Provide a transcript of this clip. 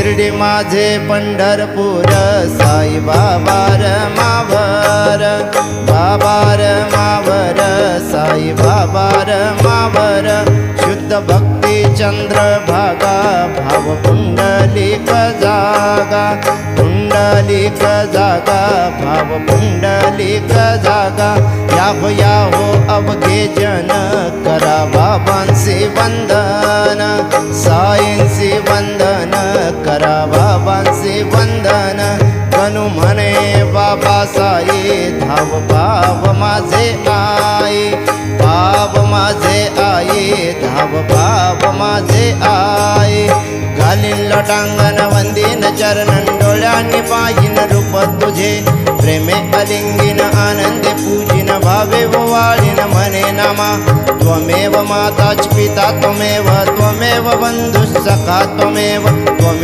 शिर्डी माझे पंढरपूर साई बाबा मावर बाबा मावर साई बाबा मावर शुद्ध भक्ती चंद्रभागा भाव पुंडलिक जागा पुंडलिक जागा भाव पुंडलिक जागा याहो अवघे जन करा बाबांचे वंदन साईंचे वंदन करा बाबांचे वंदन गणू म्हणे बाबा साई धाव भाव माझे आई भाव माझे आई धाव भाव माझे आई घालीन लटांगण वंदीन चरणन डोळ्यांनी पाहिन रूप तुझे प्रेमे अलिंगिन आनंदे पूजिन भावे वाळीन म्हणे नामा त्वमेव माता पिता त्वमेव त्वमेव बंधुः सखा त्वमेव त्वमेव